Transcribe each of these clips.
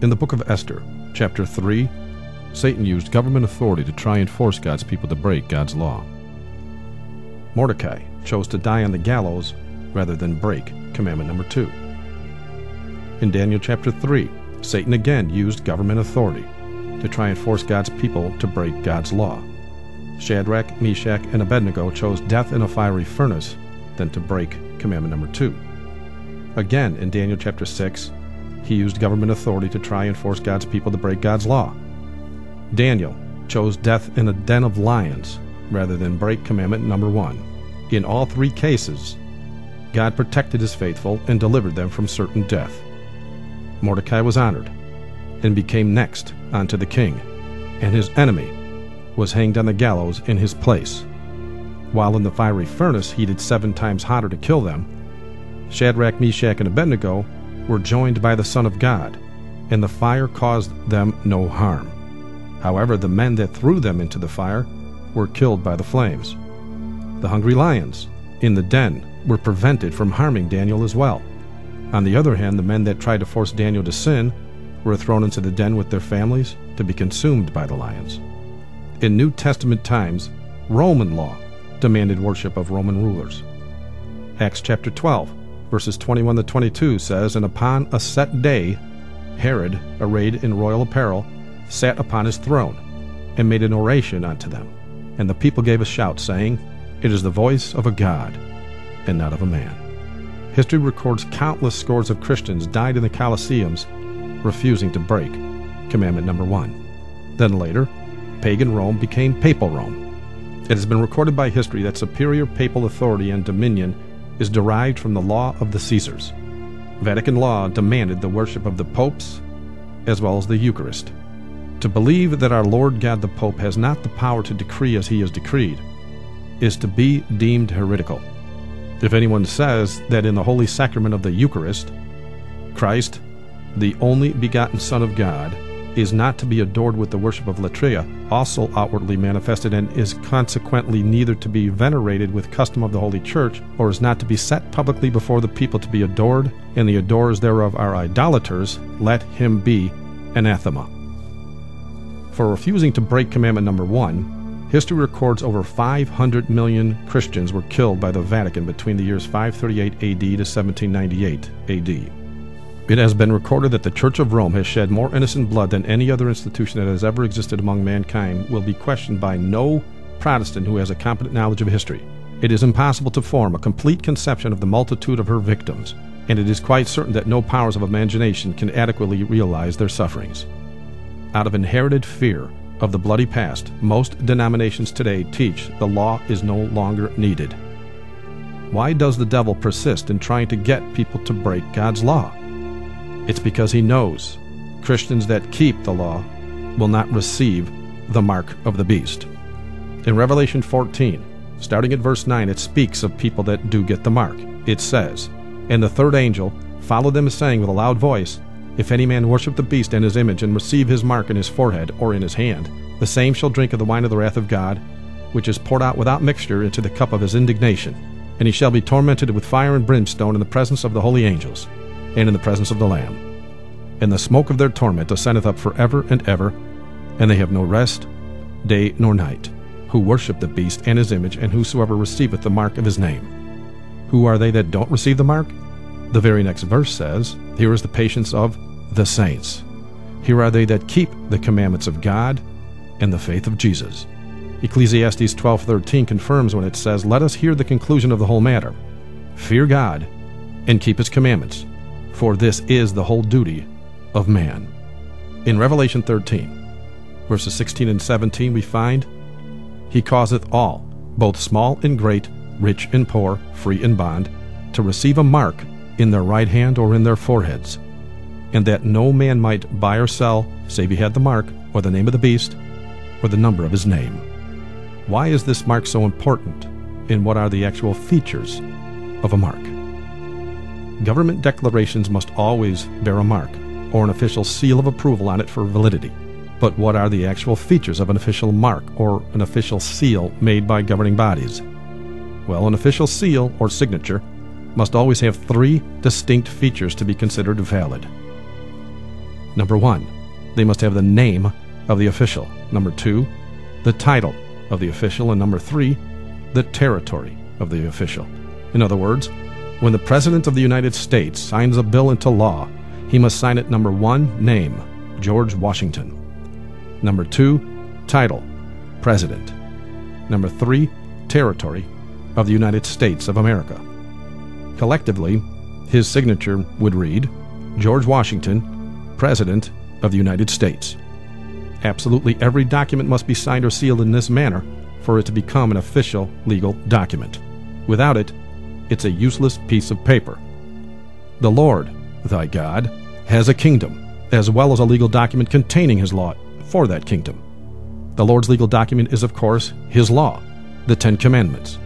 In the book of Esther, chapter 3, Satan used government authority to try and force God's people to break God's law. Mordecai chose to die on the gallows rather than break commandment number 2. In Daniel chapter 3, Satan again used government authority to try and force God's people to break God's law. Shadrach, Meshach, and Abednego chose death in a fiery furnace than to break commandment number 2. Again, in Daniel chapter 6, he used government authority to try and force God's people to break God's law. Daniel chose death in a den of lions rather than break commandment number 1. In all 3 cases, God protected his faithful and delivered them from certain death. Mordecai was honored and became next unto the king, and his enemy was hanged on the gallows in his place. While in the fiery furnace heated 7 times hotter to kill them, Shadrach, Meshach, and Abednego were joined by the Son of God, and the fire caused them no harm. However, the men that threw them into the fire were killed by the flames. The hungry lions in the den were prevented from harming Daniel as well. On the other hand, the men that tried to force Daniel to sin were thrown into the den with their families to be consumed by the lions. In New Testament times, Roman law demanded worship of Roman rulers. Acts chapter 12, verses 21 to 22 says, "And upon a set day, Herod, arrayed in royal apparel, sat upon his throne, and made an oration unto them. And the people gave a shout, saying, It is the voice of a God, and not of a man." History records countless scores of Christians died in the Colosseums, refusing to break commandment number 1. Then later, pagan Rome became papal Rome. It has been recorded by history that superior papal authority and dominion is derived from the law of the Caesars. Vatican law demanded the worship of the popes as well as the Eucharist. To believe that our Lord God the Pope has not the power to decree as he has decreed is to be deemed heretical. If anyone says that in the Holy Sacrament of the Eucharist, Christ, the only begotten Son of God, is not to be adored with the worship of latria, also outwardly manifested, and is consequently neither to be venerated with custom of the Holy Church, or is not to be set publicly before the people to be adored, and the adorers thereof are idolaters, let him be anathema. For refusing to break commandment number 1, history records over 500 million Christians were killed by the Vatican between the years 538 AD to 1798 AD. It has been recorded that the Church of Rome has shed more innocent blood than any other institution that has ever existed among mankind will be questioned by no Protestant who has a competent knowledge of history. It is impossible to form a complete conception of the multitude of her victims, and it is quite certain that no powers of imagination can adequately realize their sufferings. Out of inherited fear of the bloody past, most denominations today teach the law is no longer needed. Why does the devil persist in trying to get people to break God's law? It's because he knows Christians that keep the law will not receive the mark of the beast. In Revelation 14, starting at verse 9, it speaks of people that do get the mark. It says, "And the third angel followed them, saying with a loud voice, If any man worship the beast and his image, and receive his mark in his forehead or in his hand, the same shall drink of the wine of the wrath of God, which is poured out without mixture into the cup of his indignation. And he shall be tormented with fire and brimstone in the presence of the holy angels, and in the presence of the Lamb. And the smoke of their torment ascendeth up forever and ever, and they have no rest, day nor night, who worship the beast and his image, and whosoever receiveth the mark of his name." Who are they that don't receive the mark? The very next verse says, "Here is the patience of the saints. Here are they that keep the commandments of God and the faith of Jesus." Ecclesiastes 12:13 confirms when it says, "Let us hear the conclusion of the whole matter. Fear God and keep his commandments, for this is the whole duty of man." In Revelation 13, verses 16 and 17, we find, "He causeth all, both small and great, rich and poor, free and bond, to receive a mark in their right hand or in their foreheads, and that no man might buy or sell, save he had the mark, or the name of the beast, or the number of his name." Why is this mark so important, and what are the actual features of a mark? Government declarations must always bear a mark, or an official seal of approval on it for validity. But what are the actual features of an official mark, or an official seal made by governing bodies? Well, an official seal, or signature, must always have 3 distinct features to be considered valid. Number 1, they must have the name of the official. Number 2, the title of the official. And number 3, the territory of the official. In other words, when the President of the United States signs a bill into law, he must sign it number 1, name, George Washington. Number 2, title, President. Number 3, territory of the United States of America. Collectively, his signature would read, George Washington, President of the United States. Absolutely every document must be signed or sealed in this manner for it to become an official legal document. Without it, it's a useless piece of paper. The Lord, thy God, has a kingdom, as well as a legal document containing his law for that kingdom. The Lord's legal document is, of course, his law, the 10 Commandments.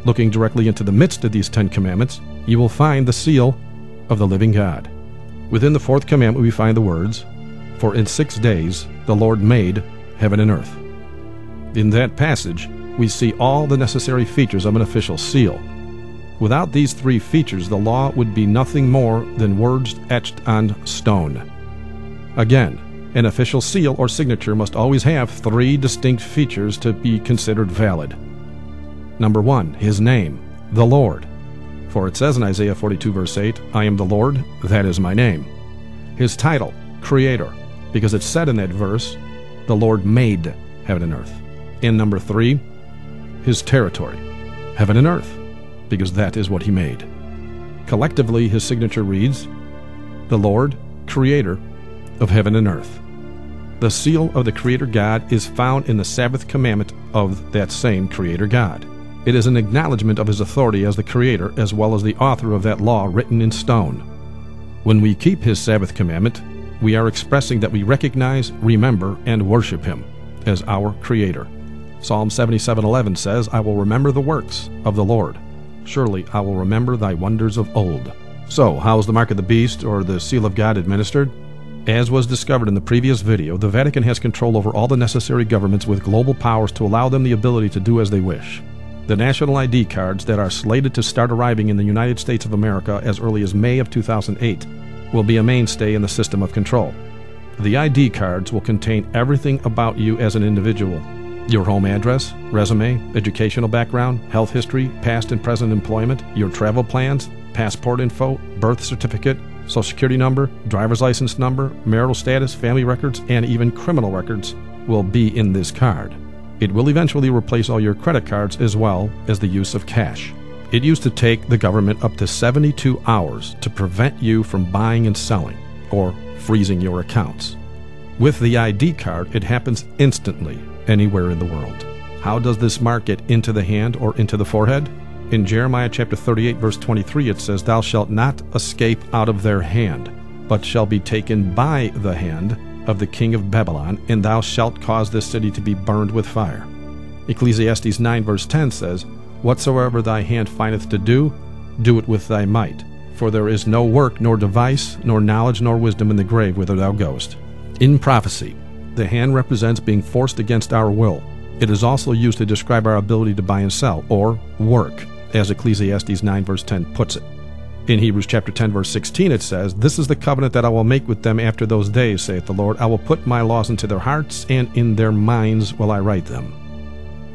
Looking directly into the midst of these 10 Commandments, you will find the seal of the living God. Within the 4th commandment we find the words, For in 6 days the Lord made heaven and earth. In that passage, we see all the necessary features of an official seal. Without these 3 features, the law would be nothing more than words etched on stone. Again, an official seal or signature must always have 3 distinct features to be considered valid. Number 1, his name, the Lord. For it says in Isaiah 42 verse 8, I am the Lord, that is my name. His title, Creator, because it said in that verse, the Lord made heaven and earth. And number 3, his territory, heaven and earth, because that is what he made. Collectively, his signature reads, the Lord, Creator of heaven and earth. The seal of the Creator God is found in the 7th commandment of that same Creator God. It is an acknowledgement of his authority as the Creator as well as the author of that law written in stone. When we keep his Sabbath commandment, we are expressing that we recognize, remember, and worship him as our Creator. Psalm 77:11 says, I will remember the works of the Lord. Surely I will remember thy wonders of old. So, how is the mark of the beast or the seal of God administered? As was discovered in the previous video, the Vatican has control over all the necessary governments with global powers to allow them the ability to do as they wish. The national ID cards that are slated to start arriving in the United States of America as early as May of 2008 will be a mainstay in the system of control. The ID cards will contain everything about you as an individual. Your home address, resume, educational background, health history, past and present employment, your travel plans, passport info, birth certificate, social security number, driver's license number, marital status, family records, and even criminal records will be in this card. It will eventually replace all your credit cards as well as the use of cash. It used to take the government up to 72 hours to prevent you from buying and selling or freezing your accounts. With the ID card, it happens instantly anywhere in the world. How does this mark get into the hand or into the forehead? In Jeremiah chapter 38 verse 23 it says, Thou shalt not escape out of their hand, but shall be taken by the hand of the king of Babylon, and thou shalt cause this city to be burned with fire. Ecclesiastes 9 verse 10 says, Whatsoever thy hand findeth to do, do it with thy might. For there is no work, nor device, nor knowledge, nor wisdom in the grave whither thou goest. In prophecy, the hand represents being forced against our will. It is also used to describe our ability to buy and sell, or work, as Ecclesiastes 9 verse 10 puts it. In Hebrews chapter 10 verse 16 it says, This is the covenant that I will make with them after those days, saith the Lord. I will put my laws into their hearts, and in their minds will I write them.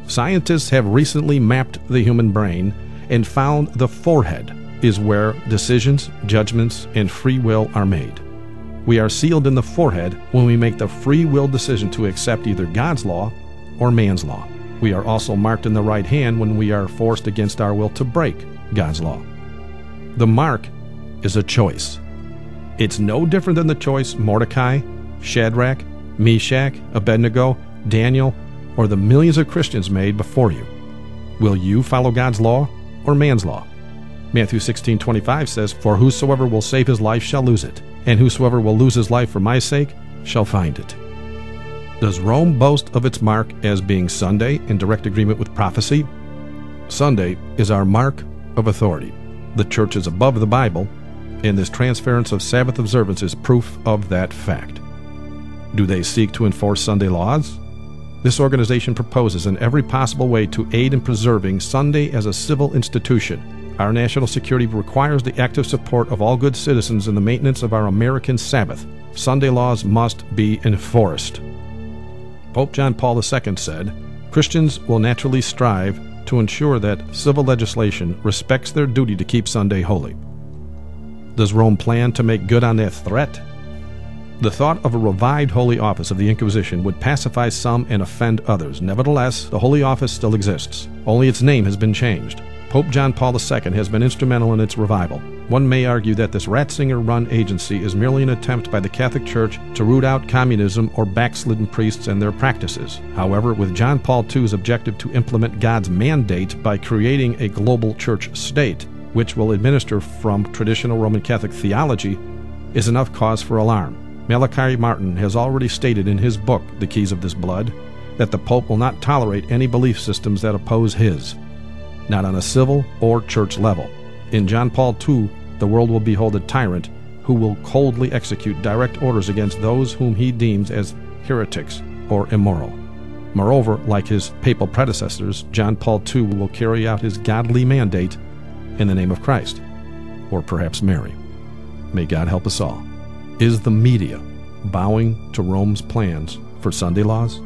Scientists have recently mapped the human brain and found the forehead is where decisions, judgments, and free will are made. We are sealed in the forehead when we make the free will decision to accept either God's law or man's law. We are also marked in the right hand when we are forced against our will to break God's law. The mark is a choice. It's no different than the choice Mordecai, Shadrach, Meshach, Abednego, Daniel, or the millions of Christians made before you. Will you follow God's law or man's law? Matthew 16:25 says, For whosoever will save his life shall lose it, and whosoever will lose his life for my sake shall find it. Does Rome boast of its mark as being Sunday in direct agreement with prophecy? Sunday is our mark of authority. The church is above the Bible, and this transference of Sabbath observance is proof of that fact. Do they seek to enforce Sunday laws? This organization proposes in every possible way to aid in preserving Sunday as a civil institution, Our national security requires the active support of all good citizens in the maintenance of our American Sabbath. Sunday laws must be enforced. Pope John Paul II said, Christians will naturally strive to ensure that civil legislation respects their duty to keep Sunday holy. Does Rome plan to make good on that threat? The thought of a revived Holy Office of the Inquisition would pacify some and offend others. Nevertheless, the Holy Office still exists. Only its name has been changed. Pope John Paul II has been instrumental in its revival. One may argue that this Ratzinger-run agency is merely an attempt by the Catholic Church to root out communism or backslidden priests and their practices. However, with John Paul II's objective to implement God's mandate by creating a global church state, which will administer from traditional Roman Catholic theology, is enough cause for alarm. Malachi Martin has already stated in his book, The Keys of This Blood, that the Pope will not tolerate any belief systems that oppose his, not on a civil or church level. In John Paul II, the world will behold a tyrant who will coldly execute direct orders against those whom he deems as heretics or immoral. Moreover, like his papal predecessors, John Paul II will carry out his godly mandate in the name of Christ, or perhaps Mary. May God help us all. Is the media bowing to Rome's plans for Sunday laws?